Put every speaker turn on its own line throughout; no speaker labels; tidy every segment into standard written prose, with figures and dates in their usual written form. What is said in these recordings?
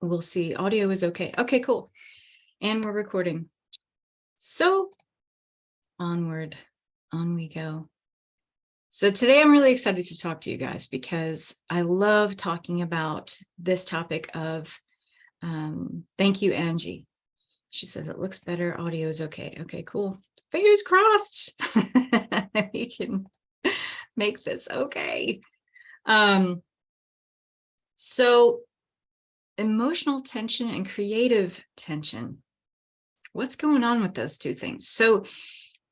We'll see. Audio is okay. Okay, cool. And we're recording. So onward, on we go. So today I'm really excited to talk to you guys because I love talking about this topic of thank you, Angie. She says it looks better. Audio is okay. Okay, cool. Fingers crossed. We can make this okay. So emotional tension and creative tension. What's going on with those two things? So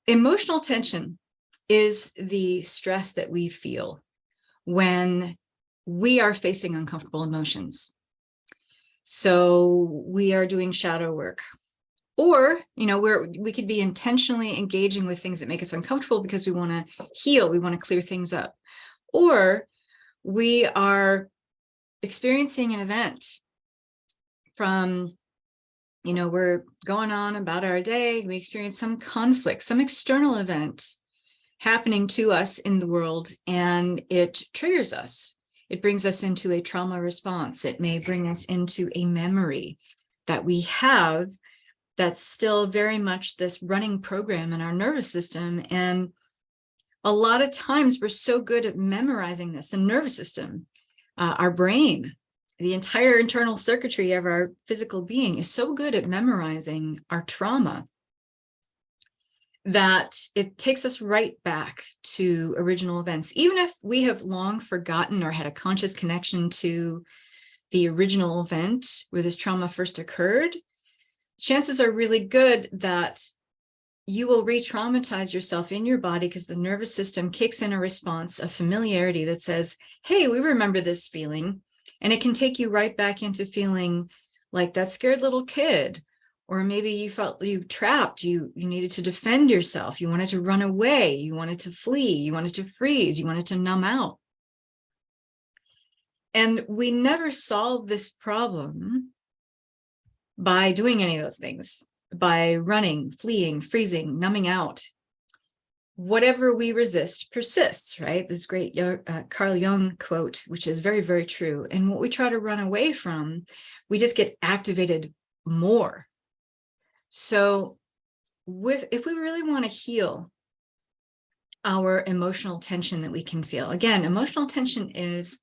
emotional tension is the stress that we feel when we are facing uncomfortable emotions. So we are doing shadow work, or, we could be intentionally engaging with things that make us uncomfortable because we want to heal, we want to clear things up, or we are experiencing an event from, we're going on about our day, we experience some conflict, some external event happening to us in the world, and it triggers us. It brings us into a trauma response. It may bring us into a memory that we have that's still very much this running program in our nervous system. And a lot of times we're so good at memorizing this. The nervous system, our brain, the entire internal circuitry of our physical being is so good at memorizing our trauma that it takes us right back to original events. Even if we have long forgotten or had a conscious connection to the original event where this trauma first occurred, chances are really good that you will re-traumatize yourself in your body because the nervous system kicks in a response of familiarity that says, hey, we remember this feeling. And it can take you right back into feeling like that scared little kid. Or maybe you felt you trapped, you needed to defend yourself. You wanted to run away. You wanted to flee. You wanted to freeze. You wanted to numb out. And we never solve this problem by doing any of those things, by running, fleeing, freezing, numbing out. Whatever we resist persists, right? This great Carl Jung quote, which is very, very true. And what we try to run away from, we just get activated more. So if we really want to heal our emotional tension that we can feel, again, emotional tension is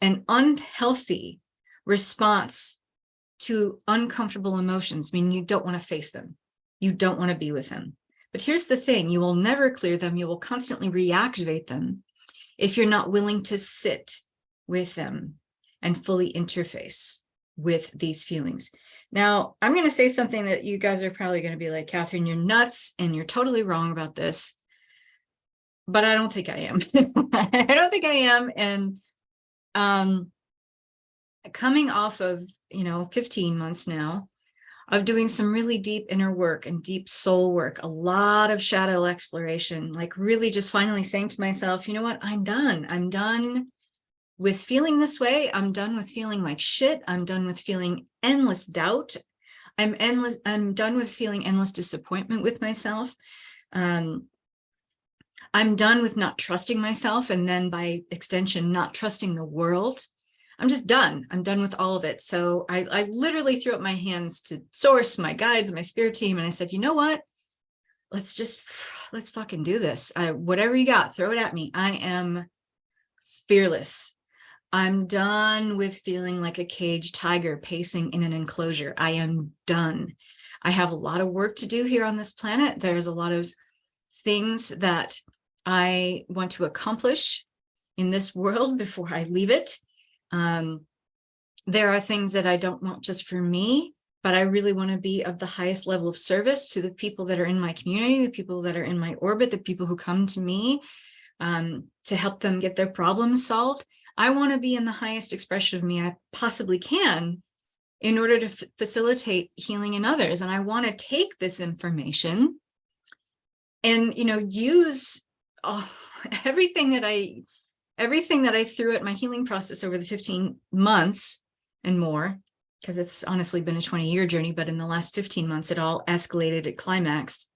an unhealthy response to uncomfortable emotions, meaning you don't want to face them. You don't want to be with them. But here's the thing, you will never clear them. You will constantly reactivate them if you're not willing to sit with them and fully interface with these feelings. Now, I'm going to say something that you guys are probably going to be like, Kathryn, you're nuts and you're totally wrong about this. But I don't think I am. I don't think I am. And coming off of, 15 months now of doing some really deep inner work and deep soul work, a lot of shadow exploration, like really just finally saying to myself, you know what, I'm done. I'm done with feeling this way. I'm done with feeling like shit. I'm done with feeling endless doubt. I'm done with feeling endless disappointment with myself. I'm done with not trusting myself, and then by extension, not trusting the world. I'm just done. I'm done with all of it. So I literally threw up my hands to source, my guides, my spirit team. And I said, you know what? Let's fucking do this. Whatever you got, throw it at me. I am fearless. I'm done with feeling like a caged tiger pacing in an enclosure. I am done. I have a lot of work to do here on this planet. There's a lot of things that I want to accomplish in this world before I leave it. There are things that I don't want just for me, but I really want to be of the highest level of service to the people that are in my community, the people that are in my orbit, the people who come to me to help them get their problems solved. I want to be in the highest expression of me I possibly can in order to facilitate healing in others. And I want to take this information and, use everything that I threw at my healing process over the 15 months and more, because it's honestly been a 20-year journey, but in the last 15 months, it all escalated, it climaxed.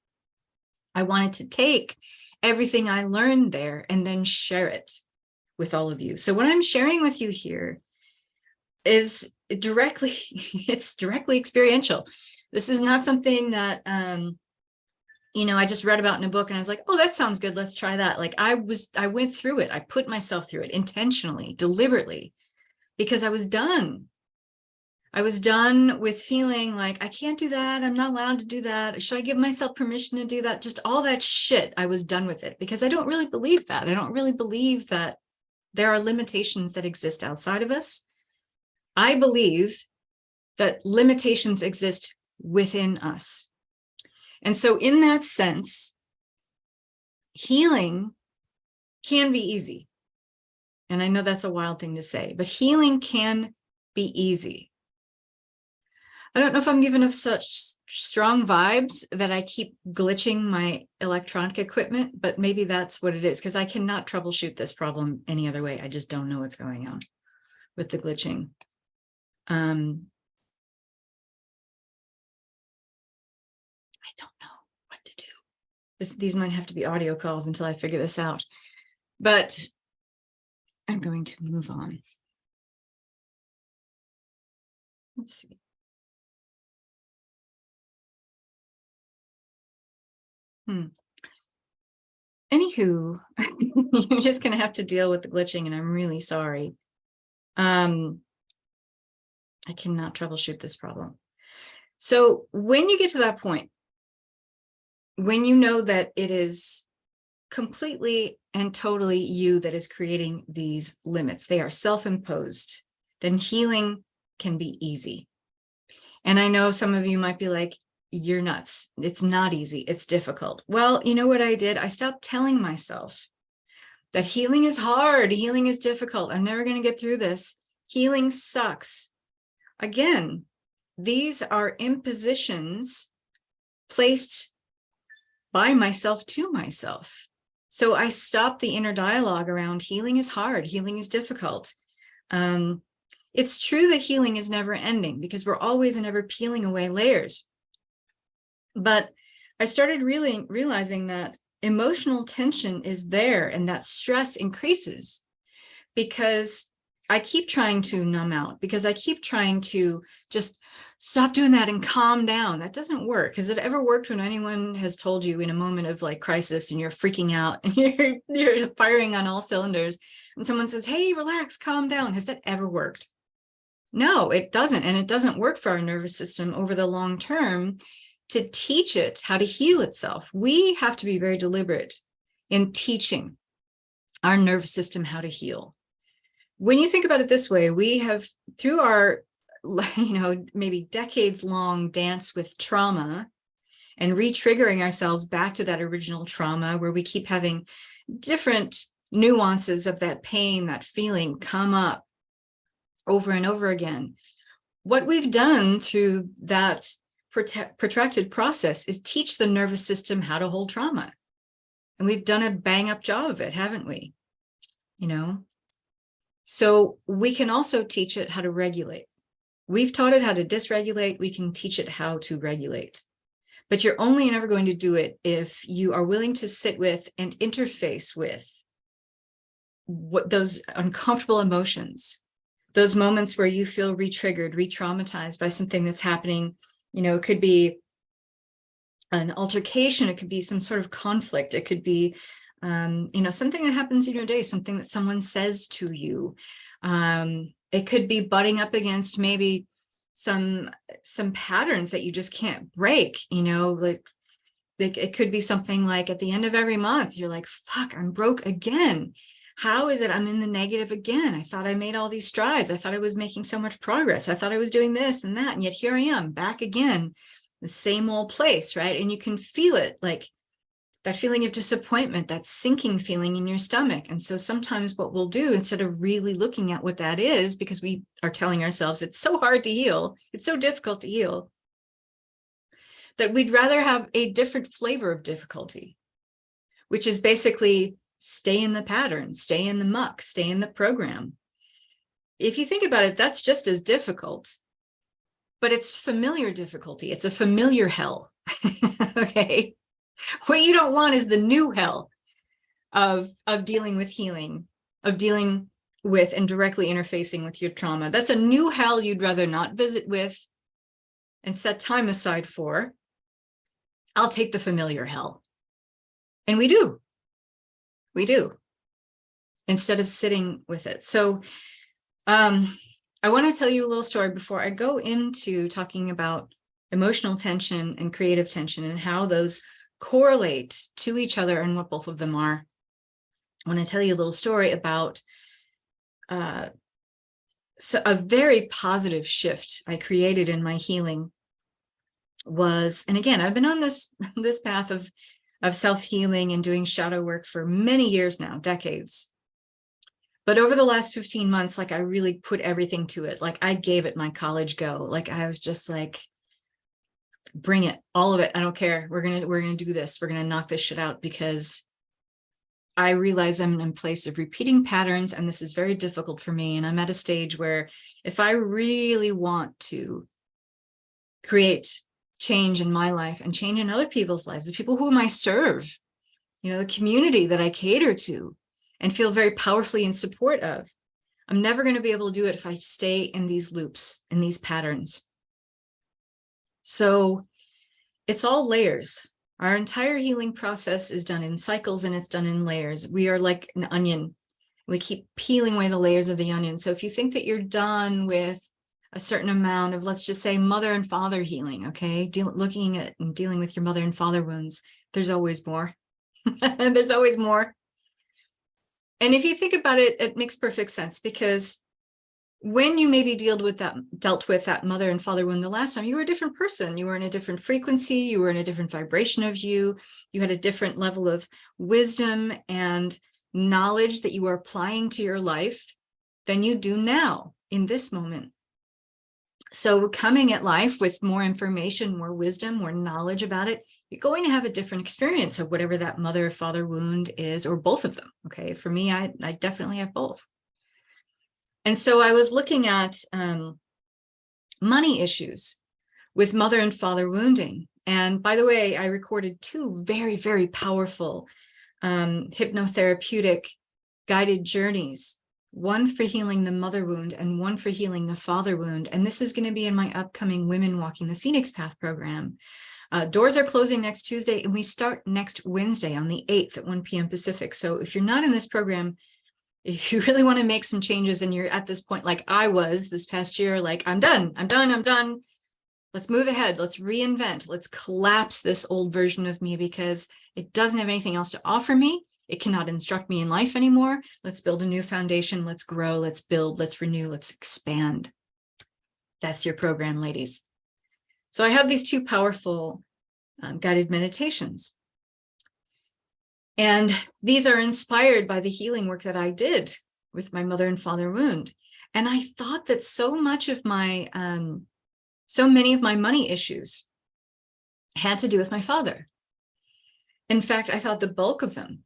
I wanted to take everything I learned there and then share it with all of you. So what I'm sharing with you here is directly, it's directly experiential. This is not something that, I just read about in a book and I was like, oh, that sounds good. Let's try that. Like I went through it. I put myself through it intentionally, deliberately, because I was done. I was done with feeling like I can't do that. I'm not allowed to do that. Should I give myself permission to do that? Just all that shit. I was done with it because I don't really believe that. I don't really believe that there are limitations that exist outside of us. I believe that limitations exist within us. And so in that sense, healing can be easy. And I know that's a wild thing to say, but healing can be easy. I don't know if I'm giving off such strong vibes that I keep glitching my electronic equipment, but maybe that's what it is, because I cannot troubleshoot this problem any other way. I just don't know what's going on with the glitching. I don't know what to do. These might have to be audio calls until I figure this out, but I'm going to move on. Let's see. Anywho, you're just going to have to deal with the glitching, and I'm really sorry. I cannot troubleshoot this problem. So when you get to that point, when you know that it is completely and totally you that is creating these limits, they are self-imposed, then healing can be easy. And I know some of you might be like, you're nuts. It's not easy. It's difficult. Well, you know what I did? I stopped telling myself that healing is hard. Healing is difficult. I'm never going to get through this. Healing sucks. Again, these are impositions placed by myself to myself. So I stopped the inner dialogue around healing is hard. Healing is difficult. It's true that healing is never ending because we're always and ever peeling away layers. But I started really realizing that emotional tension is there and that stress increases because I keep trying to numb out, because I keep trying to just stop doing that and calm down. That doesn't work. Has it ever worked when anyone has told you in a moment of like crisis and you're freaking out and you're firing on all cylinders and someone says, hey, relax, calm down? Has that ever worked? No, it doesn't. And it doesn't work for our nervous system over the long term to teach it how to heal itself. We have to be very deliberate in teaching our nervous system how to heal. When you think about it this way, we have, through our, maybe decades long dance with trauma and re-triggering ourselves back to that original trauma where we keep having different nuances of that pain, that feeling come up over and over again. What we've done through that protracted process is teach the nervous system how to hold trauma. And we've done a bang up job of it, haven't we? So we can also teach it how to regulate. We've taught it how to dysregulate. We can teach it how to regulate. But you're only ever going to do it if you are willing to sit with and interface with what those uncomfortable emotions, those moments where you feel re-triggered, re-traumatized by something that's happening. It could be an altercation. It could be some sort of conflict. It could be, something that happens in your day, something that someone says to you. It could be butting up against maybe some patterns that you just can't break, like it could be something like at the end of every month, you're like, fuck, I'm broke again. How is it I'm in the negative again? I thought I made all these strides. I thought I was making so much progress. I thought I was doing this and that. And yet here I am back again, the same old place, right? And you can feel it, like that feeling of disappointment, that sinking feeling in your stomach. And so sometimes what we'll do, instead of really looking at what that is, because we are telling ourselves it's so hard to heal, it's so difficult to heal, that we'd rather have a different flavor of difficulty, which is basically stay in the pattern, stay in the muck, stay in the program. If you think about it, that's just as difficult, but it's familiar difficulty. It's a familiar hell. Okay. What you don't want is the new hell of dealing with healing, of dealing with and directly interfacing with your trauma. That's a new hell you'd rather not visit with and set time aside for. I'll take the familiar hell. And we do, instead of sitting with it. So I want to tell you a little story before I go into talking about emotional tension and creative tension and how those correlate to each other and what both of them are. I want to tell you a little story about so a very positive shift I created in my healing was, and again, I've been on this path of self-healing and doing shadow work for many years now, decades. But over the last 15 months, like I really put everything to it. Like I gave it my college go. Like I was just like, bring it, all of it. I don't care. We're gonna do this. We're gonna knock this shit out, because I realize I'm in a place of repeating patterns, and this is very difficult for me. And I'm at a stage where if I really want to create change in my life and change in other people's lives, the people whom I serve, the community that I cater to and feel very powerfully in support of, I'm never going to be able to do it if I stay in these loops, in these patterns. So it's all layers. Our entire healing process is done in cycles, and it's done in layers. We are like an onion. We keep peeling away the layers of the onion. So if you think that you're done with a certain amount of, let's just say, mother and father healing, okay, looking at and dealing with your mother and father wounds, there's always more. There's always more. And if you think about it, it makes perfect sense, because when you maybe dealt with that mother and father wound the last time, you were a different person. You were in a different frequency. You were in a different vibration of you. You had a different level of wisdom and knowledge that you were applying to your life than you do now in this moment. So coming at life with more information, more wisdom, more knowledge about it, you're going to have a different experience of whatever that mother or father wound is, or both of them. Okay. For me, I definitely have both. And so I was looking at money issues with mother and father wounding. And by the way, I recorded 2 very, very powerful hypnotherapeutic guided journeys, one for healing the mother wound and one for healing the father wound. And this is going to be in my upcoming Women Walking the Phoenix Path program. Doors are closing next Tuesday, and we start next Wednesday on the 8th at 1 p.m. Pacific. So if you're not in this program, if you really want to make some changes and you're at this point, like I was this past year, like I'm done. Let's move ahead. Let's reinvent. Let's collapse this old version of me, because it doesn't have anything else to offer me. It cannot instruct me in life anymore. Let's build a new foundation. Let's grow. Let's build. Let's renew. Let's expand. That's your program, ladies. So I have these 2 powerful guided meditations. And these are inspired by the healing work that I did with my mother and father wound. And I thought that so many of my money issues had to do with my father. In fact, I thought the bulk of them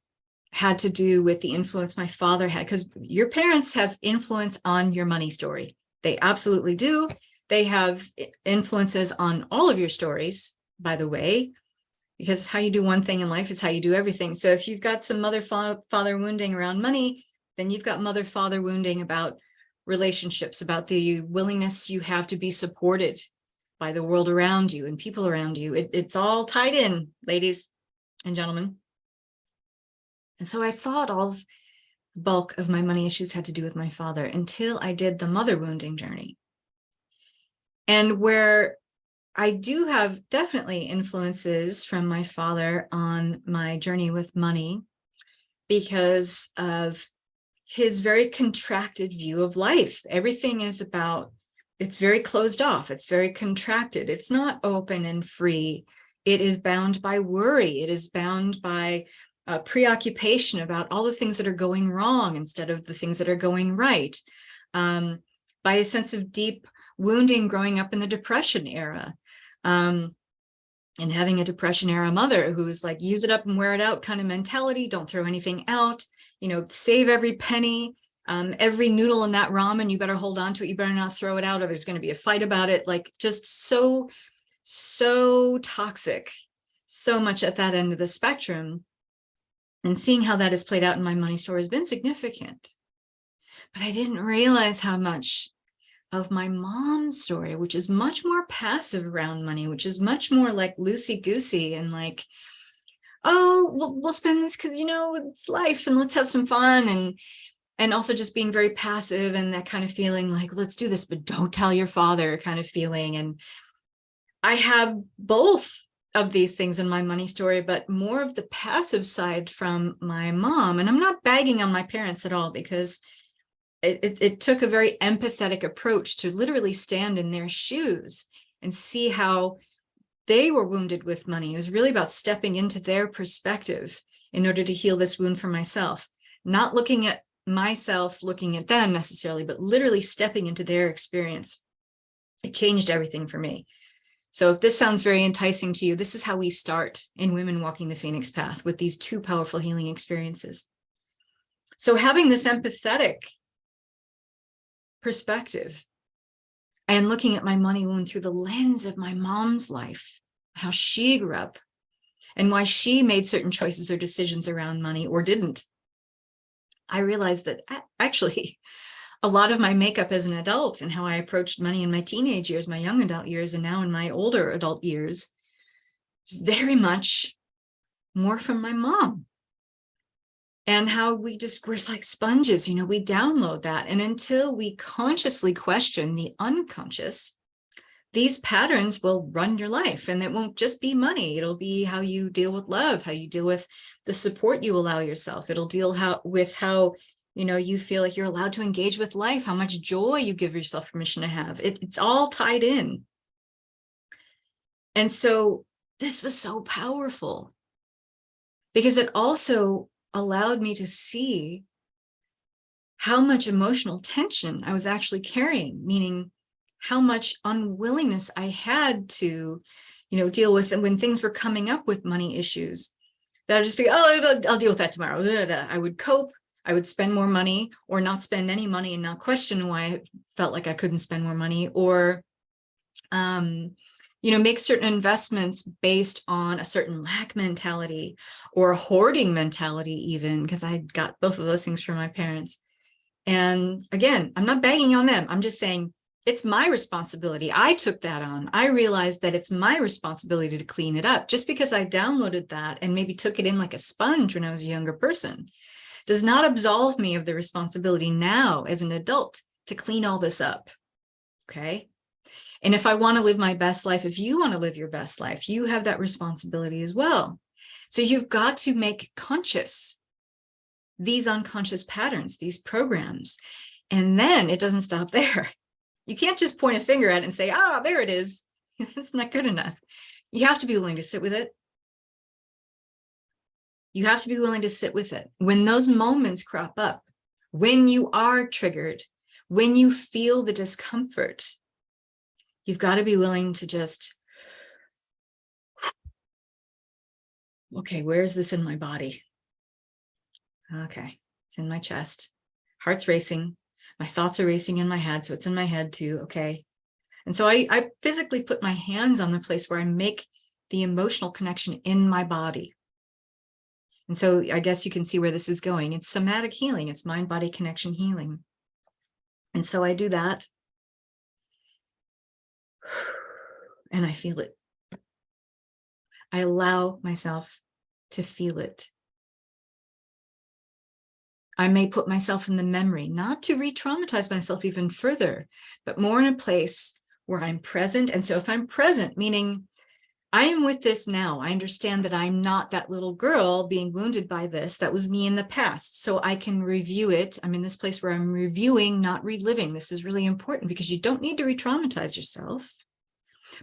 had to do with the influence my father had, because your parents have influence on your money story. They absolutely do. They have influences on all of your stories, by the way, because how you do one thing in life is how you do everything. So if you've got some mother-father wounding around money, then you've got mother-father wounding about relationships, about the willingness you have to be supported by the world around you and people around you. It's all tied in, ladies and gentlemen. And so I thought all of the bulk of my money issues had to do with my father, until I did the mother wounding journey. And where I do have definitely influences from my father on my journey with money, because of his very contracted view of life. Everything is about, it's very closed off. It's very contracted. It's not open and free. It is bound by worry. It is bound by preoccupation about all the things that are going wrong instead of the things that are going right. By a sense of deep wounding growing up in the Depression era. And having a Depression era mother who's like, use it up and wear it out kind of mentality. Don't throw anything out, save every penny, every noodle in that ramen, you better hold on to it. You better not throw it out, or there's going to be a fight about it. Like, just so toxic, so much at that end of the spectrum. And seeing how that has played out in my money story has been significant. But I didn't realize how much of my mom's story, which is much more passive around money, which is much more like loosey-goosey and like, oh, we'll spend this because, it's life and let's have some fun. And also just being very passive and that kind of feeling like, let's do this, but don't tell your father kind of feeling. And I have both of these things in my money story, but more of the passive side from my mom. And I'm not bagging on my parents at all, because it took a very empathetic approach to literally stand in their shoes and see how they were wounded with money. It was really about stepping into their perspective in order to heal this wound for myself, not looking at myself, looking at them necessarily, but literally stepping into their experience. It changed everything for me. So if this sounds very enticing to you, this is how we start in Women Walking the Phoenix Path, with these two powerful healing experiences. So having this empathetic perspective and looking at my money wound through the lens of my mom's life, how she grew up and why she made certain choices or decisions around money or didn't, I realized that actually a lot of my makeup as an adult and how I approached money in my teenage years, my young adult years, and now in my older adult years, is very much more from my mom. And how we're like sponges, we download that. And until we consciously question the unconscious, these patterns will run your life. And it won't just be money. It'll be how you deal with love, how you deal with the support you allow yourself. It'll deal with how you feel like you're allowed to engage with life, how much joy you give yourself permission to have. It's all tied in. And so this was so powerful because it also allowed me to see how much emotional tension I was actually carrying, meaning how much unwillingness I had to, deal with when things were coming up with money issues. That I'd just be, oh, I'll deal with that tomorrow. I would cope. I would spend more money or not spend any money and not question why I felt like I couldn't spend more money, or, make certain investments based on a certain lack mentality or a hoarding mentality, even, because I got both of those things from my parents. And again, I'm not bagging on them. I'm just saying it's my responsibility. I took that on. I realized that it's my responsibility to clean it up. Just because I downloaded that and maybe took it in like a sponge when I was a younger person does not absolve me of the responsibility now as an adult to clean all this up. Okay. And if I want to live my best life, if you want to live your best life, you have that responsibility as well. So you've got to make conscious these unconscious patterns, these programs. And then it doesn't stop there. You can't just point a finger at it and say, there it is. It's not good enough. You have to be willing to sit with it. You have to be willing to sit with it. When those moments crop up, when you are triggered, when you feel the discomfort, you've got to be willing to just, okay, where is this in my body? Okay, it's in my chest. Heart's racing. My thoughts are racing in my head, so it's in my head too. Okay. And so I physically put my hands on the place where I make the emotional connection in my body. And so I guess you can see where this is going. It's somatic healing. It's mind-body connection healing. And so I do that. And I feel it. I allow myself to feel it. I may put myself in the memory, not to re-traumatize myself even further, but more in a place where I'm present. And so if I'm present, meaning I am with this now, I understand that I'm not that little girl being wounded by this. That was me in the past. So I can review it. I'm in this place where I'm reviewing, not reliving. This is really important because you don't need to re-traumatize yourself,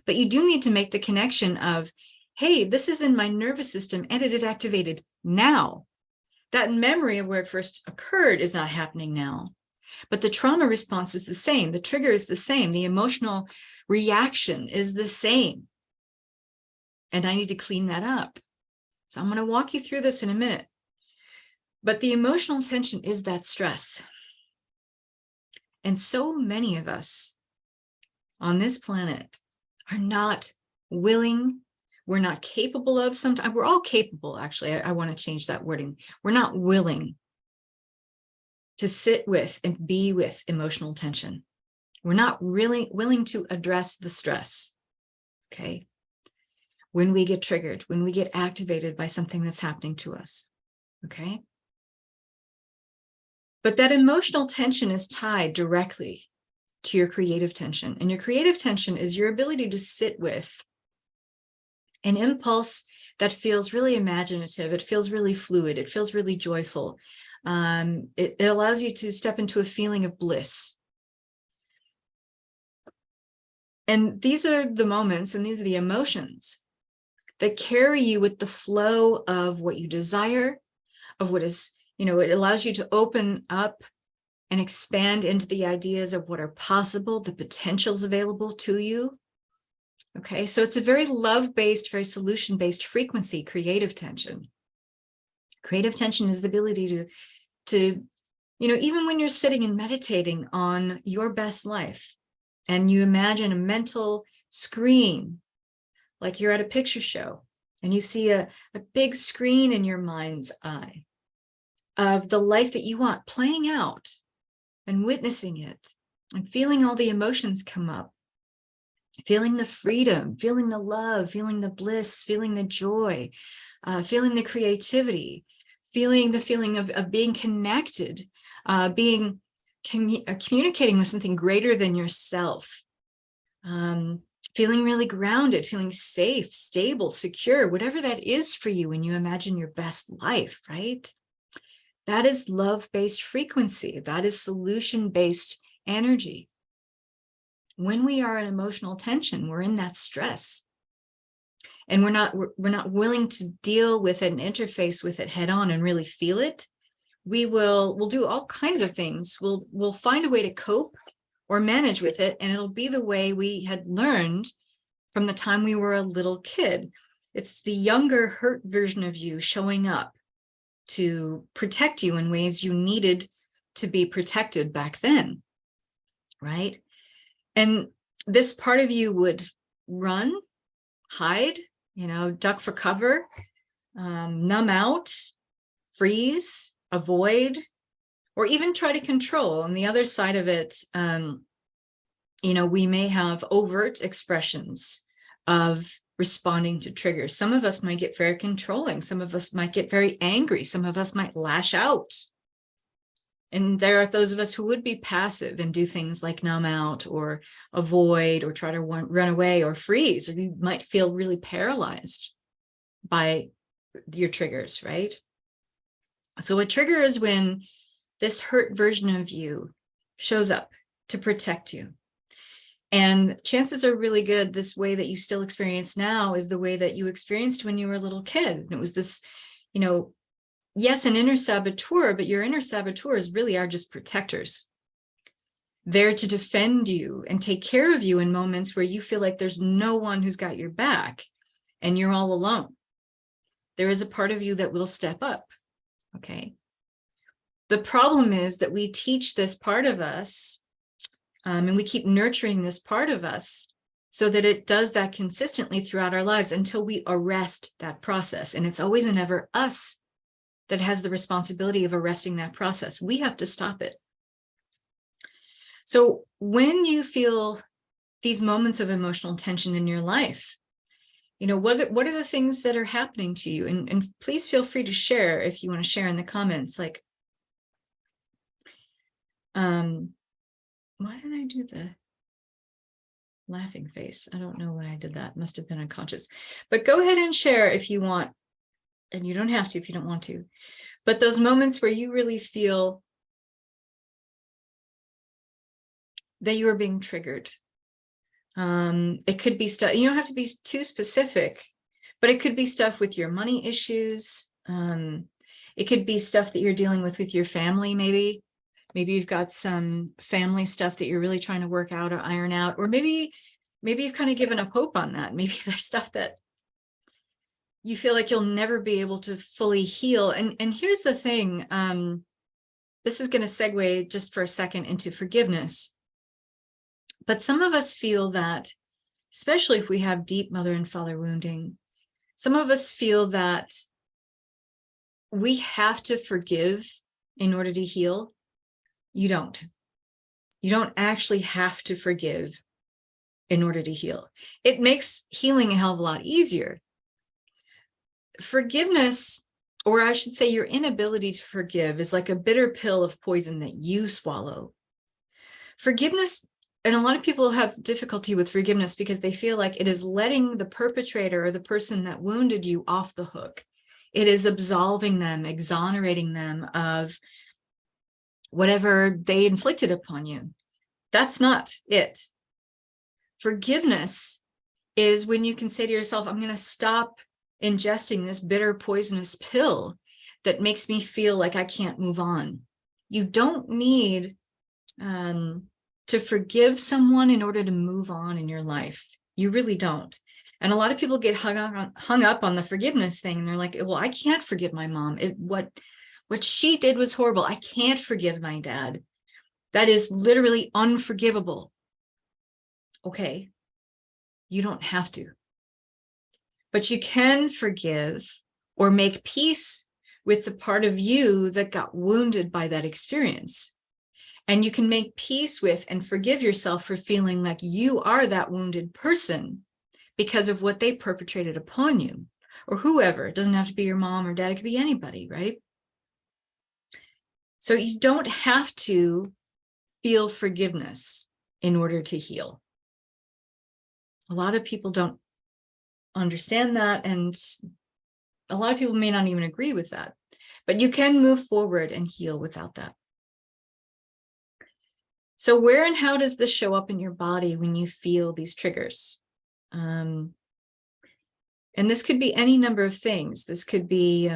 but you do need to make the connection of, hey, this is in my nervous system and it is activated now. That memory of where it first occurred is not happening now, but the trauma response is the same. The trigger is the same. The emotional reaction is the same. And I need to clean that up. So I'm going to walk you through this in a minute. But the emotional tension is that stress. And so many of us on this planet are not willing. We're not capable of, sometimes we're all capable, actually. I want to change that wording. We're not willing to sit with and be with emotional tension. We're not really willing to address the stress, okay? When we get triggered, when we get activated by something that's happening to us, okay? But that emotional tension is tied directly to your creative tension. And your creative tension is your ability to sit with an impulse that feels really imaginative. It feels really fluid. It feels really joyful. It allows you to step into a feeling of bliss. And these are the moments and these are the emotions that carry you with the flow of what you desire, of what is, it allows you to open up and expand into the ideas of what are possible, the potentials available to you. Okay, so it's a very love-based, very solution-based frequency, creative tension. Creative tension is the ability to, even when you're sitting and meditating on your best life, and you imagine a mental screen, like you're at a picture show, and you see a big screen in your mind's eye of the life that you want playing out, and witnessing it, and feeling all the emotions come up, feeling the freedom, feeling the love, feeling the bliss, feeling the joy, feeling the creativity, feeling the feeling of being connected, communicating with something greater than yourself, feeling really grounded, feeling safe, stable, secure, whatever that is for you when you imagine your best life, right? That is love-based frequency. That is solution-based energy. When we are in emotional tension, we're in that stress. And we're not willing to deal with it and interface with it head on and really feel it. We'll do all kinds of things. We'll find a way to cope or manage with it, and it'll be the way we had learned from the time we were a little kid. It's the younger, hurt version of you showing up to protect you in ways you needed to be protected back then, right? And this part of you would run, hide, duck for cover, numb out, freeze, avoid, or even try to control. On the other side of it, we may have overt expressions of responding to triggers. Some of us might get very controlling. Some of us might get very angry. Some of us might lash out. And there are those of us who would be passive and do things like numb out or avoid or try to run away or freeze, or you might feel really paralyzed by your triggers, right? So a trigger is when this hurt version of you shows up to protect you. And chances are really good this way that you still experience now is the way that you experienced when you were a little kid. And it was this, yes, an inner saboteur, but your inner saboteurs really are just protectors. There to defend you and take care of you in moments where you feel like there's no one who's got your back and you're all alone. There is a part of you that will step up, okay? The problem is that we teach this part of us and we keep nurturing this part of us so that it does that consistently throughout our lives until we arrest that process. And it's always and ever us that has the responsibility of arresting that process. We have to stop it. So when you feel these moments of emotional tension in your life, what are the things that are happening to you? And please feel free to share if you want to share in the comments, like, why did I do the laughing face? I don't know why I did that. Must have been unconscious. But go ahead and share if you want. And you don't have to if you don't want to. But those moments where you really feel that you are being triggered. It could be stuff, you don't have to be too specific, but it could be stuff with your money issues. It could be stuff that you're dealing with your family, maybe. Maybe you've got some family stuff that you're really trying to work out or iron out, or maybe you've kind of given up hope on that. Maybe there's stuff that you feel like you'll never be able to fully heal. And here's the thing, this is going to segue just for a second into forgiveness. But some of us feel that, especially if we have deep mother and father wounding, some of us feel that we have to forgive in order to heal. You don't. You don't actually have to forgive in order to heal. It makes healing a hell of a lot easier. Forgiveness, or I should say your inability to forgive, is like a bitter pill of poison that you swallow. Forgiveness, and a lot of people have difficulty with forgiveness because they feel like it is letting the perpetrator or the person that wounded you off the hook. It is absolving them, exonerating them of whatever they inflicted upon you. That's not it. Forgiveness is when you can say to yourself, I'm going to stop ingesting this bitter, poisonous pill that makes me feel like I can't move on. You don't need to forgive someone in order to move on in your life. You really don't. And a lot of people get hung up on the forgiveness thing. And they're like, well, I can't forgive my mom. What she did was horrible. I can't forgive my dad. That is literally unforgivable. Okay, you don't have to. But you can forgive or make peace with the part of you that got wounded by that experience. And you can make peace with and forgive yourself for feeling like you are that wounded person because of what they perpetrated upon you, or whoever. It doesn't have to be your mom or dad. It could be anybody, right? So you don't have to feel forgiveness in order to heal. A lot of people don't understand that, and a lot of people may not even agree with that, but you can move forward and heal without that. So where and how does this show up in your body when you feel these triggers? And this could be any number of things. This could be,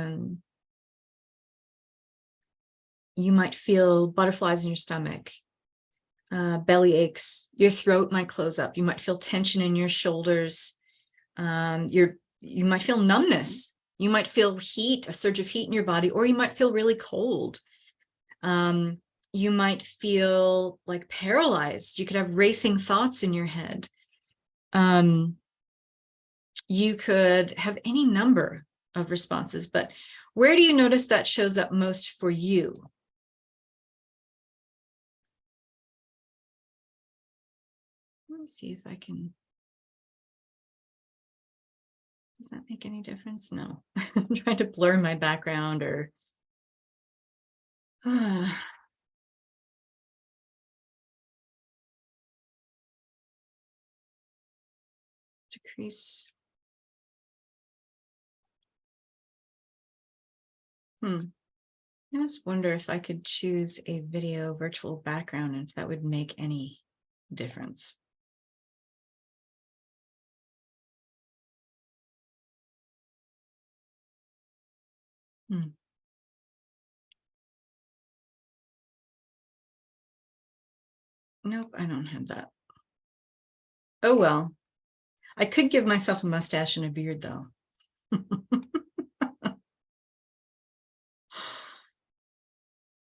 you might feel butterflies in your stomach, belly aches, your throat might close up, you might feel tension in your shoulders, you might feel numbness, you might feel heat, a surge of heat in your body, or you might feel really cold. You might feel like paralyzed. You could have racing thoughts in your head. You could have any number of responses, but where do you notice that shows up most for you? Let me see if I can. Does that make any difference? No. I'm trying to blur my background or decrease. I just wonder if I could choose a video virtual background and if that would make any difference. Nope, I don't have that. Oh, well, I could give myself a mustache and a beard though.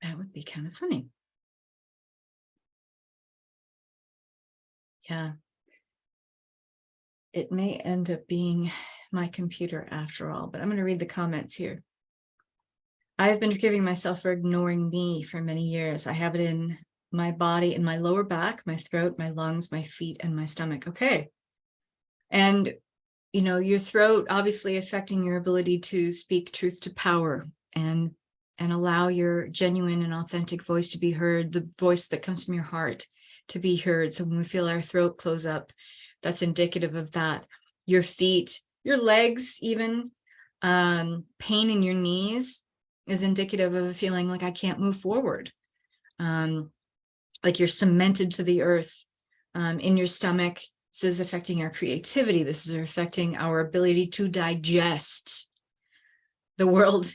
That would be kind of funny. Yeah. It may end up being my computer after all, but I'm going to read the comments here. I have been forgiving myself for ignoring me for many years. I have it in my body, in my lower back, my throat, my lungs, my feet, and my stomach. Okay. And, you know, your throat obviously affecting your ability to speak truth to power and allow your genuine and authentic voice to be heard, the voice that comes from your heart to be heard. So when we feel our throat close up, that's indicative of that. Your feet, your legs, even pain in your knees is indicative of a feeling like I can't move forward. Like you're cemented to the earth. In your stomach, this is affecting our creativity. This is affecting our ability to digest the world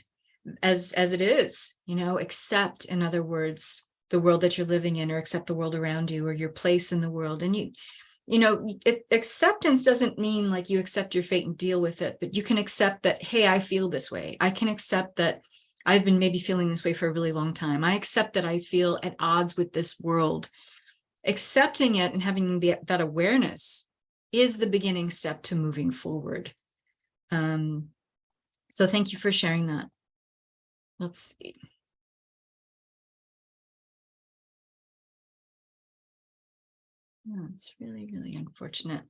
as it is, you know, accept, in other words, the world that you're living in, or accept the world around you, or your place in the world. And you know, acceptance doesn't mean like you accept your fate and deal with it, but you can accept that, hey, I feel this way. I can accept that I've been maybe feeling this way for a really long time. I accept that I feel at odds with this world. Accepting it and having that awareness is the beginning step to moving forward. So thank you for sharing that. Let's see. Yeah, it's really, really unfortunate.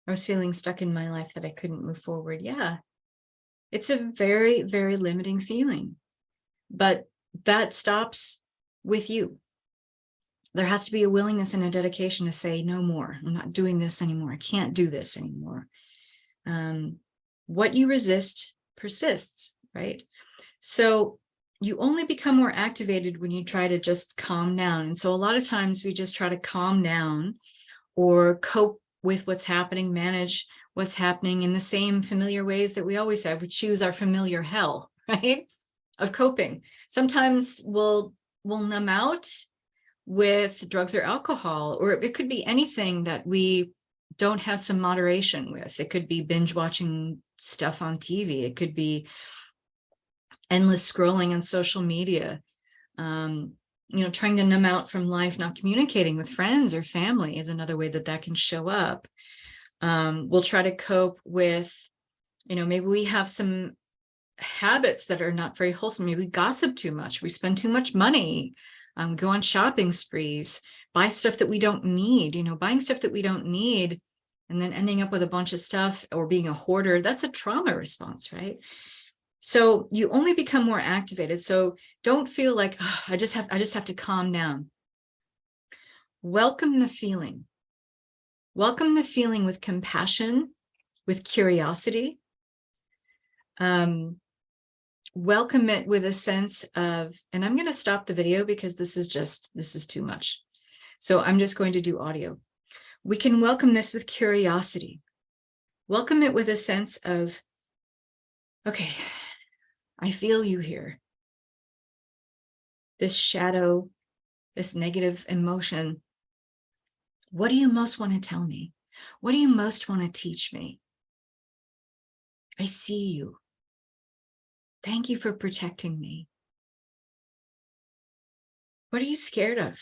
I was feeling stuck in my life that I couldn't move forward. Yeah, it's a very, very limiting feeling, but that stops with you. There has to be a willingness and a dedication to say, no more. I'm not doing this anymore. I can't do this anymore. What you resist persists, right? So you only become more activated when you try to just calm down. And so a lot of times we just try to calm down or cope with what's happening, manage what's happening in the same familiar ways that we always have. We choose our familiar hell, right? Of coping. Sometimes we'll numb out with drugs or alcohol, or it could be anything that we don't have some moderation with. It could be binge watching stuff on TV. It could be endless scrolling on social media. Trying to numb out from life, not communicating with friends or family is another way that can show up. We'll try to cope with, maybe we have some habits that are not very wholesome. Maybe we gossip too much. We spend too much money. Go on shopping sprees, buy stuff that we don't need, buying stuff that we don't need, and then ending up with a bunch of stuff or being a hoarder. That's a trauma response, right? So you only become more activated. So don't feel like, oh, I just have to calm down. Welcome the feeling. Welcome the feeling with compassion, with curiosity. Welcome it with a sense of, and I'm going to stop the video because this is too much. So I'm just going to do audio. We can welcome this with curiosity. Welcome it with a sense of, okay, I feel you here. This shadow, this negative emotion. What do you most want to tell me? What do you most want to teach me? I see you. Thank you for protecting me. What are you scared of?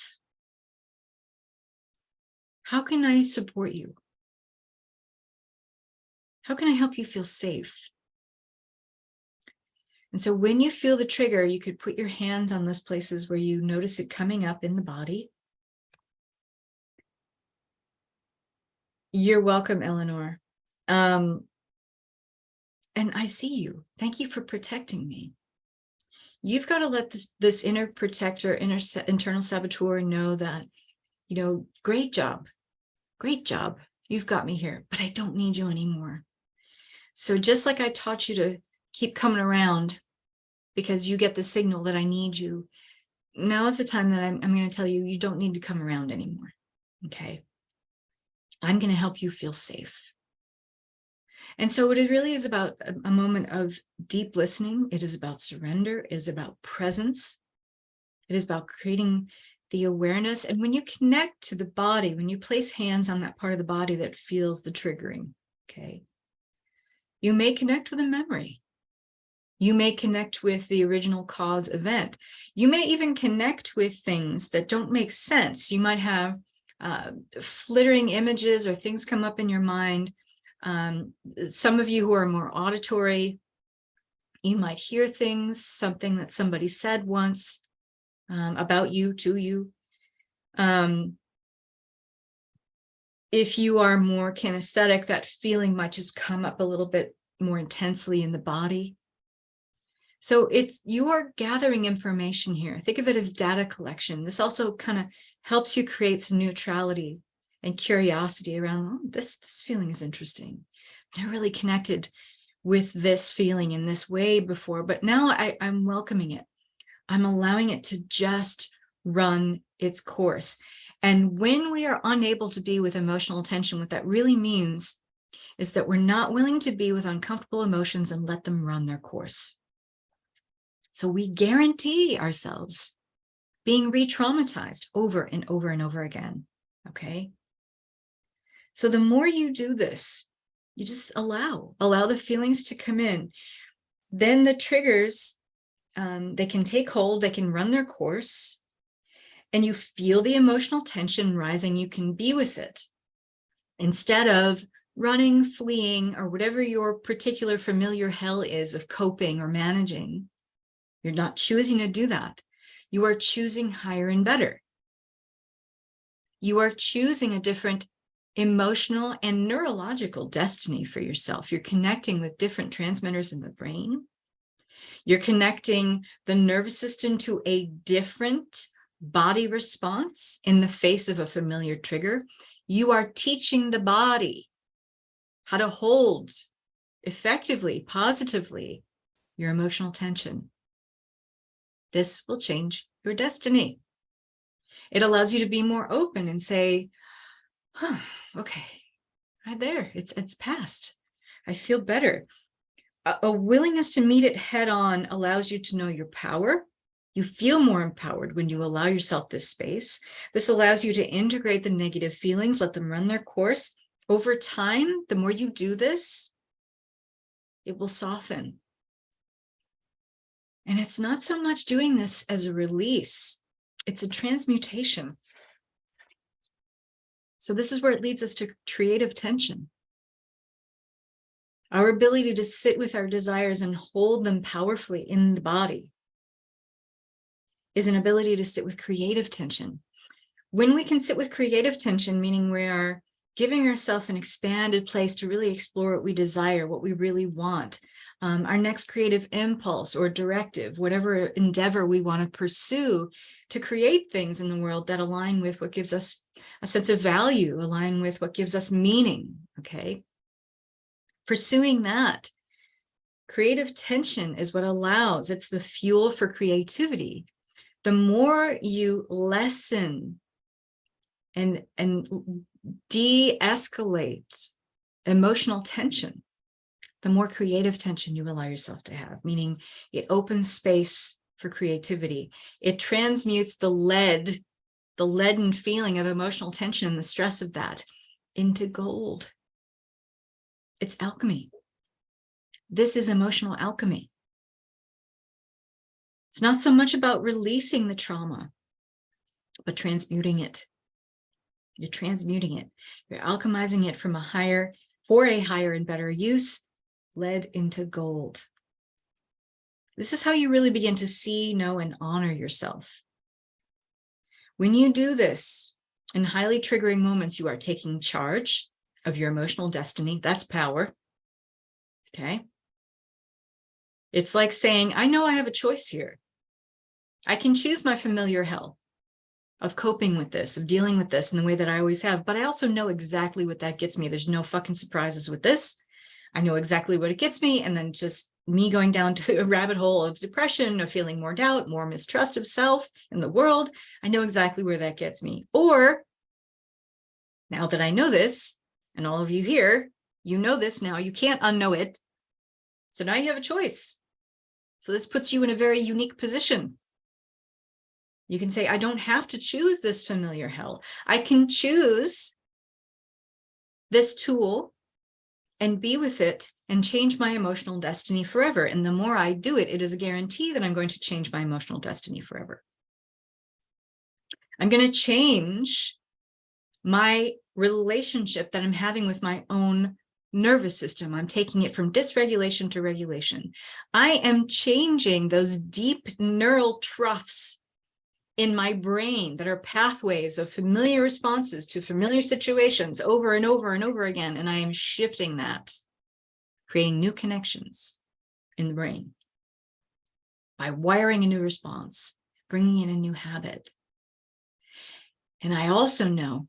How can I support you? How can I help you feel safe? And so when you feel the trigger, you could put your hands on those places where you notice it coming up in the body. You're welcome, Eleanor. And I see you. Thank you for protecting me. You've got to let this inner protector, internal saboteur know that, great job. Great job. You've got me here, but I don't need you anymore. So just like I taught you to keep coming around because you get the signal that I need you, now is the time that I'm going to tell you, you don't need to come around anymore. Okay. I'm going to help you feel safe. And so it really is about a moment of deep listening. It is about surrender. It is about presence. It is about creating the awareness. And when you connect to the body, when you place hands on that part of the body that feels the triggering, okay, you may connect with a memory. You may connect with the original cause event. You may even connect with things that don't make sense. You might have flittering images or things come up in your mind. Some of you who are more auditory, you might hear things, something that somebody said once about you, to you. If you are more kinesthetic, that feeling might just come up a little bit more intensely in the body. So you are gathering information here. Think of it as data collection. This also kind of helps you create some neutrality and curiosity around, oh, this feeling is interesting. I've never really connected with this feeling in this way before, but now I'm welcoming it. I'm allowing it to just run its course. And when we are unable to be with emotional tension, what that really means is that we're not willing to be with uncomfortable emotions and let them run their course. So we guarantee ourselves being re-traumatized over and over and over again, okay? So the more you do this, you just allow the feelings to come in. Then the triggers, they can take hold, they can run their course, and you feel the emotional tension rising, you can be with it. Instead of running, fleeing, or whatever your particular familiar hell is of coping or managing, You're not choosing to do that. You are choosing higher and better. You are choosing a different emotional and neurological destiny for yourself. You're connecting with different transmitters in the brain. You're connecting the nervous system to a different body response in the face of a familiar trigger. You are teaching the body how to hold effectively, positively, your emotional tension. This will change your destiny. It allows you to be more open and say, huh, okay, right there, it's past. I feel better. A willingness to meet it head on allows you to know your power. You feel more empowered when you allow yourself this space. This allows you to integrate the negative feelings, let them run their course. Over time, the more you do this, it will soften. And it's not so much doing this as a release, it's a transmutation. So this is where it leads us to creative tension. Our ability to sit with our desires and hold them powerfully in the body is an ability to sit with creative tension. When we can sit with creative tension, meaning we are giving ourselves an expanded place to really explore what we desire, what we really want, our next creative impulse or directive, whatever endeavor we want to pursue to create things in the world that align with what gives us a sense of value, align with what gives us meaning, okay? Pursuing that creative tension is what allows, it's the fuel for creativity. The more you lessen and de-escalate emotional tension, the more creative tension you allow yourself to have, meaning it opens space for creativity. It transmutes the leaden feeling of emotional tension and the stress of that into gold. It's alchemy. This is emotional alchemy. It's not so much about releasing the trauma, but transmuting it. You're transmuting it. You're alchemizing it from for a higher and better use, lead into gold. This is how you really begin to see, know, and honor yourself. When you do this in highly triggering moments, you are taking charge of your emotional destiny. That's power. Okay. It's like saying, I know I have a choice here. I can choose my familiar hell of coping with this, of dealing with this in the way that I always have, but I also know exactly what that gets me. There's no fucking surprises with this. I know exactly what it gets me. And then just me going down to a rabbit hole of depression, of feeling more doubt, more mistrust of self and the world. I know exactly where that gets me. Or now that I know this, and all of you here, you know this now, you can't unknow it. So now you have a choice. So this puts you in a very unique position. You can say, I don't have to choose this familiar hell. I can choose this tool and be with it and change my emotional destiny forever. And the more I do it, it is a guarantee that I'm going to change my emotional destiny forever. I'm going to change my relationship that I'm having with my own nervous system. I'm taking it from dysregulation to regulation. I am changing those deep neural troughs in my brain that are pathways of familiar responses to familiar situations over and over and over again. And I am shifting that, creating new connections in the brain by wiring a new response, bringing in a new habit. And I also know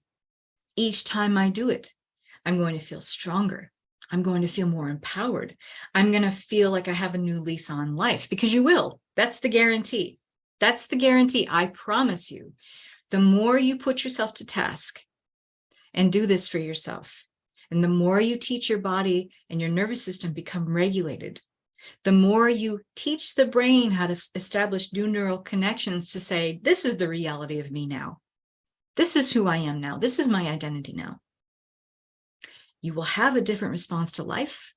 each time I do it, I'm going to feel stronger. I'm going to feel more empowered. I'm going to feel like I have a new lease on life, because you will. That's the guarantee. That's the guarantee. I promise you, the more you put yourself to task and do this for yourself, and the more you teach your body and your nervous system become regulated, the more you teach the brain how to establish new neural connections to say, this is the reality of me now. This is who I am now. This is my identity now. You will have a different response to life.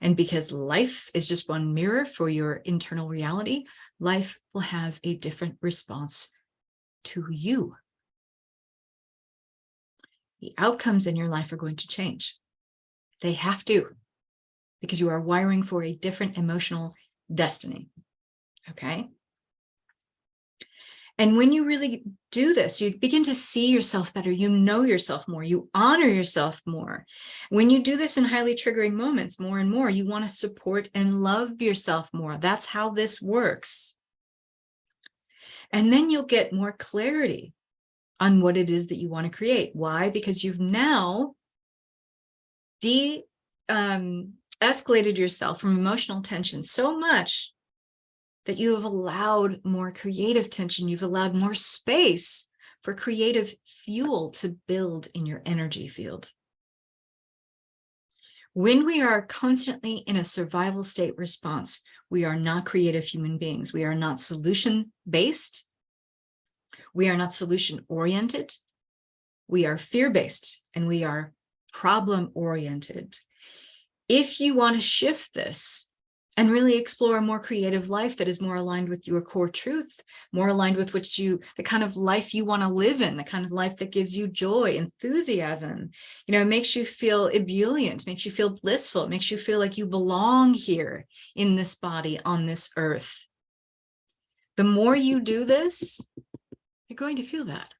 And because life is just one mirror for your internal reality, life will have a different response to you. The outcomes in your life are going to change. They have to, because you are wiring for a different emotional destiny. Okay. And when you really do this, you begin to see yourself better. You know yourself more. You honor yourself more. When you do this in highly triggering moments more and more, you want to support and love yourself more. That's how this works. And then you'll get more clarity on what it is that you want to create. Why? Because you've now escalated yourself from emotional tension so much that you have allowed more creative tension. You've allowed more space for creative fuel to build in your energy field. When we are constantly in a survival state response, we are not creative human beings. We are not solution-based. We are not solution-oriented. We are fear-based, and we are problem-oriented. If you want to shift this and really explore a more creative life that is more aligned with your core truth, more aligned with the kind of life you want to live in, the kind of life that gives you joy, enthusiasm, it makes you feel ebullient, makes you feel blissful, it makes you feel like you belong here in this body on this earth. The more you do this, you're going to feel that.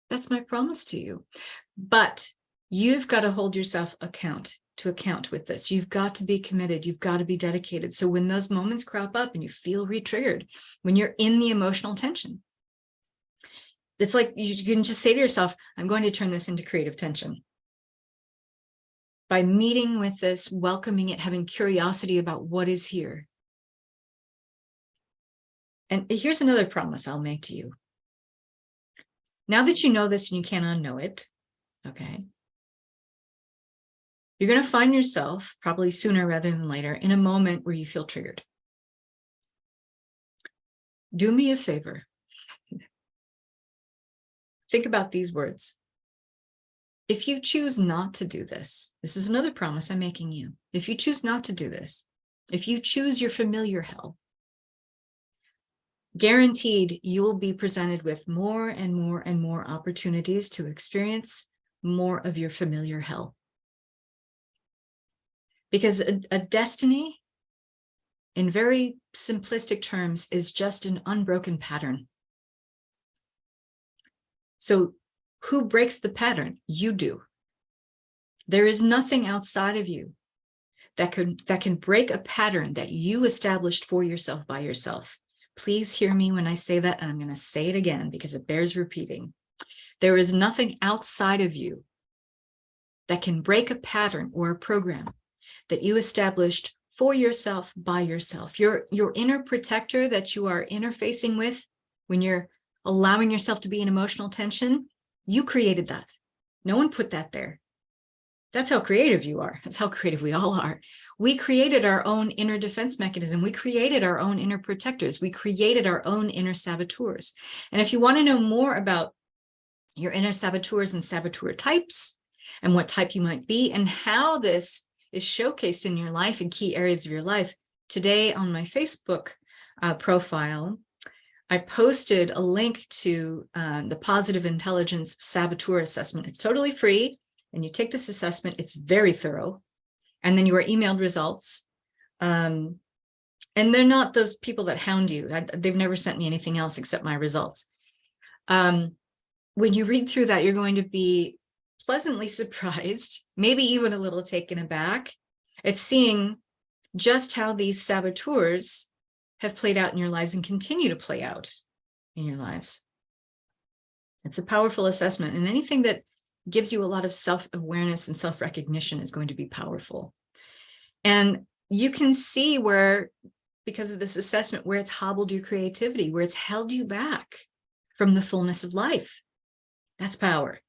That's my promise to you. But you've got to hold yourself to account with this. You've got to be committed. You've got to be dedicated. So when those moments crop up and you feel re-triggered, when you're in the emotional tension, it's like you can just say to yourself, I'm going to turn this into creative tension. By meeting with this, welcoming it, having curiosity about what is here. And here's another promise I'll make to you. Now that you know this and you can't unknow it, okay, you're going to find yourself, probably sooner rather than later, in a moment where you feel triggered. Do me a favor. Think about these words. If you choose not to do this, this is another promise I'm making you. If you choose not to do this, if you choose your familiar hell, guaranteed you'll be presented with more and more and more opportunities to experience more of your familiar hell. Because a destiny, in very simplistic terms, is just an unbroken pattern. So who breaks the pattern? You do. There is nothing outside of you that can break a pattern that you established for yourself by yourself. Please hear me when I say that, and I'm going to say it again because it bears repeating. There is nothing outside of you that can break a pattern or a program that you established for yourself by yourself. Your inner protector that you are interfacing with when you're allowing yourself to be in emotional tension, you created that. No one put that there. That's how creative you are. That's how creative we all are. We created our own inner defense mechanism. We created our own inner protectors. We created our own inner saboteurs. And if you want to know more about your inner saboteurs and saboteur types and what type you might be and how this is showcased in your life in key areas of your life, today on my Facebook profile, I posted a link to the Positive Intelligence Saboteur Assessment. It's totally free, and you take this assessment. It's very thorough, and then you are emailed results. And they're not those people that hound you. They've never sent me anything else except my results. When you read through that, you're going to be pleasantly surprised, maybe even a little taken aback at seeing just how these saboteurs have played out in your lives and continue to play out in your lives. It's a powerful assessment, and anything that gives you a lot of self-awareness and self-recognition is going to be powerful. And you can see where, because of this assessment, where it's hobbled your creativity, where it's held you back from the fullness of life. That's power.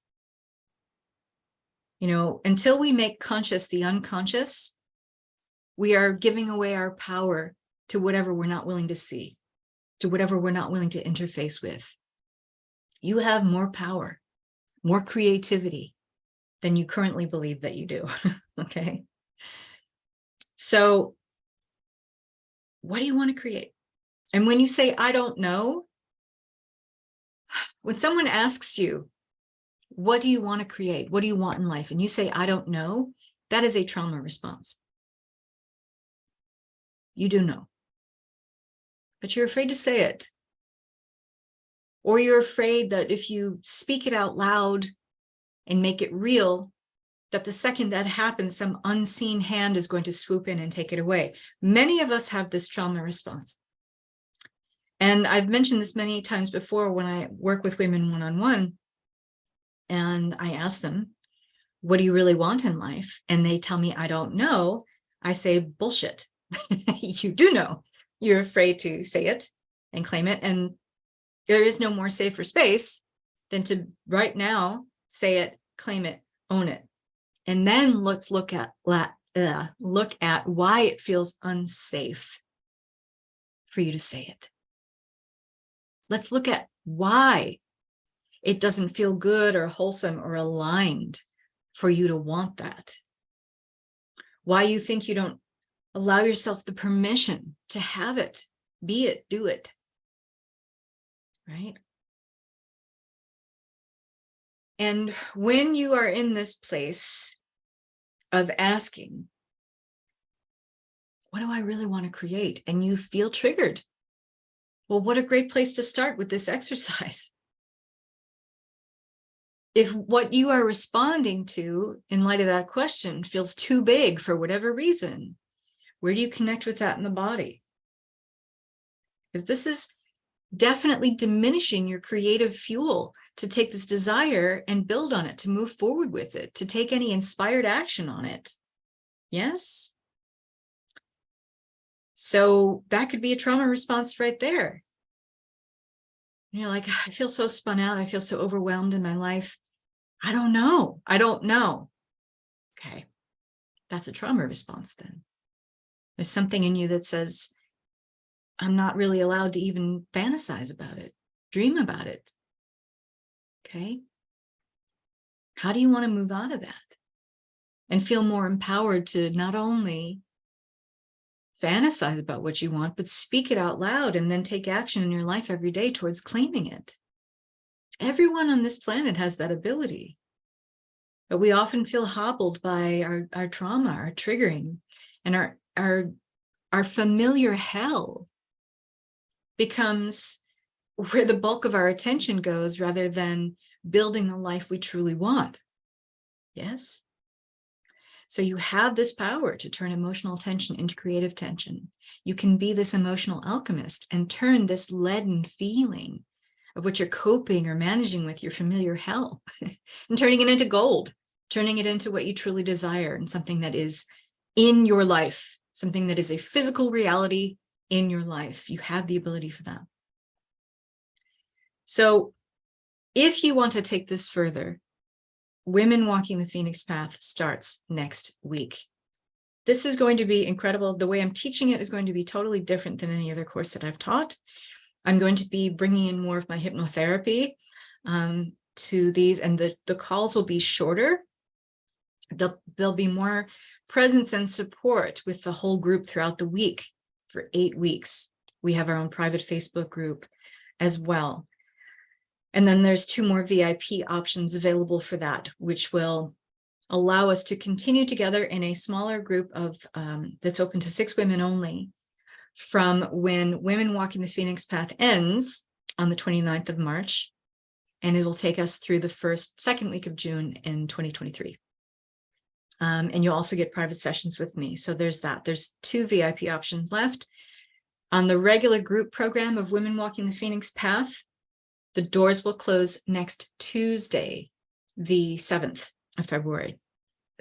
Until we make conscious the unconscious, we are giving away our power to whatever we're not willing to see, to whatever we're not willing to interface with. You have more power, more creativity than you currently believe that you do, okay? So what do you want to create? And when you say, I don't know, when someone asks you, what do you want to create? What do you want in life? And you say, I don't know, that is a trauma response. You do know. but you're afraid to say it. Or you're afraid that if you speak it out loud and make it real, that the second that happens, some unseen hand is going to swoop in and take it away. Many of us have this trauma response. And I've mentioned this many times before when I work with women one-on-one, and I ask them, what do you really want in life? And they tell me, I don't know. I say, bullshit. You do know. You're afraid to say it and claim it. And there is no more safer space than to right now say it, claim it, own it. And then let's look at why it feels unsafe for you to say it. Let's look at why it doesn't feel good or wholesome or aligned for you to want that. Why you think you don't allow yourself the permission to have it, be it, do it. Right? And when you are in this place of asking, what do I really want to create? And you feel triggered. Well, what a great place to start with this exercise. If what you are responding to in light of that question feels too big for whatever reason, where do you connect with that in the body? Because this is definitely diminishing your creative fuel to take this desire and build on it, to move forward with it, to take any inspired action on it. Yes? So that could be a trauma response right there. You're like, I feel so spun out. I feel so overwhelmed in my life. I don't know. I don't know. Okay. That's a trauma response then. There's something in you that says, I'm not really allowed to even fantasize about it, dream about it. Okay. How do you want to move out of that and feel more empowered to not only fantasize about what you want, but speak it out loud and then take action in your life every day towards claiming it? Everyone on this planet has that ability, but we often feel hobbled by our trauma, our triggering, and our familiar hell becomes where the bulk of our attention goes rather than building the life we truly want. Yes? So you have this power to turn emotional tension into creative tension. You can be this emotional alchemist and turn this leaden feeling of what you're coping or managing with, your familiar hell, and turning it into gold, turning it into what you truly desire and something that is in your life, something that is a physical reality in your life. You have the ability for that. So if you want to take this further, Women Walking the Phoenix Path starts next week. This is going to be incredible. The way I'm teaching it is going to be totally different than any other course that I've taught. I'm going to be bringing in more of my hypnotherapy to these, and the calls will be shorter. There'll be more presence and support with the whole group throughout the week for 8 weeks. We have our own private Facebook group as well. And then there's 2 more VIP options available for that, which will allow us to continue together in a smaller group of that's open to 6 women only from when Women Walking the Phoenix Path ends on the 29th of March. And it'll take us through the second week of June in 2023. And you'll also get private sessions with me. So there's that. There's 2 VIP options left. On the regular group program of Women Walking the Phoenix Path, the doors will close next Tuesday, the 7th of February.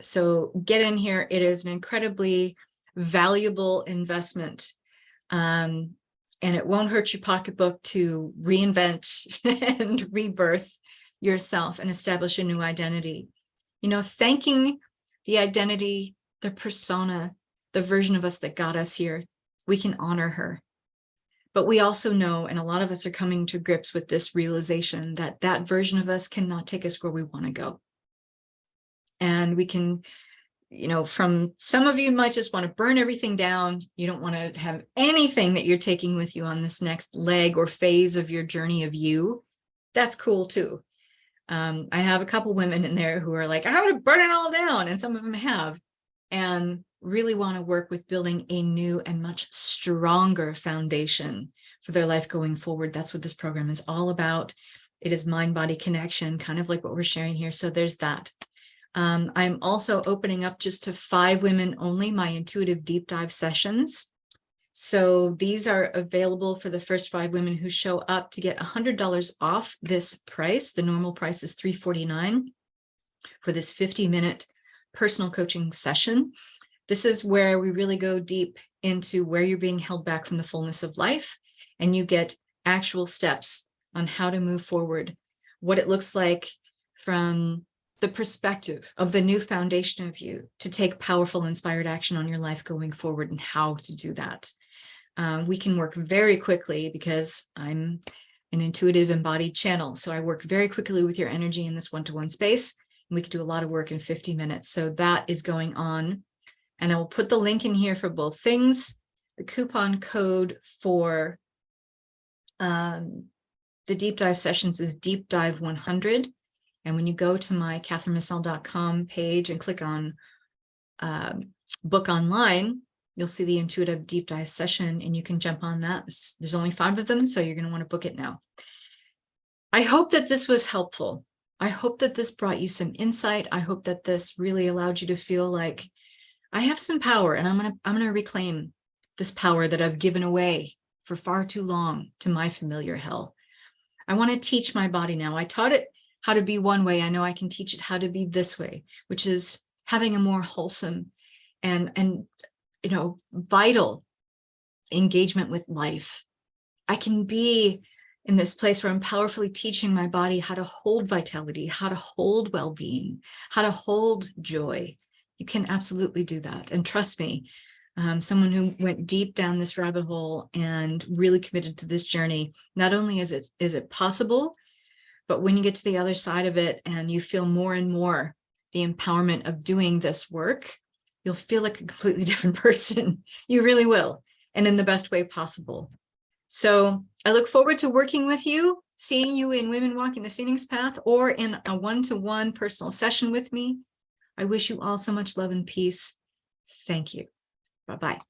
So get in here. It is an incredibly valuable investment. And it won't hurt your pocketbook to reinvent and rebirth yourself and establish a new identity. You know, thanking the identity, the persona, the version of us that got us here, we can honor her. But we also know, and a lot of us are coming to grips with this realization, that that version of us cannot take us where we want to go. And we can, you know, from some of you might just want to burn everything down. You don't want to have anything that you're taking with you on this next leg or phase of your journey of you. That's cool too. I have a couple women in there who are like, I want to burn it all down. And some of them have, and really want to work with building a new and much stronger foundation for their life going forward. That's what this program is all about. It is mind-body connection, kind of like what we're sharing here. So there's that. I'm also opening up just to 5 women only, my intuitive deep dive sessions. So these are available for the first 5 women who show up to get $100 off this price. The normal price is $349 for this 50-minute personal coaching session. This is where we really go deep into where you're being held back from the fullness of life, and you get actual steps on how to move forward, what it looks like from the perspective of the new foundation of you to take powerful, inspired action on your life going forward, and how to do that. We can work very quickly because I'm an intuitive embodied channel. So I work very quickly with your energy in this one-to-one space, and we can do a lot of work in 50 minutes. So that is going on. And I will put the link in here for both things. The coupon code for the deep dive sessions is deep dive 100. And when you go to my kathrynmissel.com page and click on book online, you'll see the intuitive deep dive session, and you can jump on that. There's only 5 of them, so you're going to want to book it now. I hope that this was helpful. I hope that this brought you some insight. I hope that this really allowed you to feel like I have some power, and I'm gonna reclaim this power that I've given away for far too long to my familiar hell. I want to teach my body now. I taught it how to be one way. I know I can teach it how to be this way, which is having a more wholesome and vital engagement with life. I can be in this place where I'm powerfully teaching my body how to hold vitality, how to hold well-being, how to hold joy. You can absolutely do that. And trust me, someone who went deep down this rabbit hole and really committed to this journey, not only is it possible, but when you get to the other side of it and you feel more and more the empowerment of doing this work, you'll feel like a completely different person. You really will, and in the best way possible. So I look forward to working with you, seeing you in Women Walking the Phoenix Path or in a one-to-one personal session with me. I wish you all so much love and peace. Thank you. Bye-bye.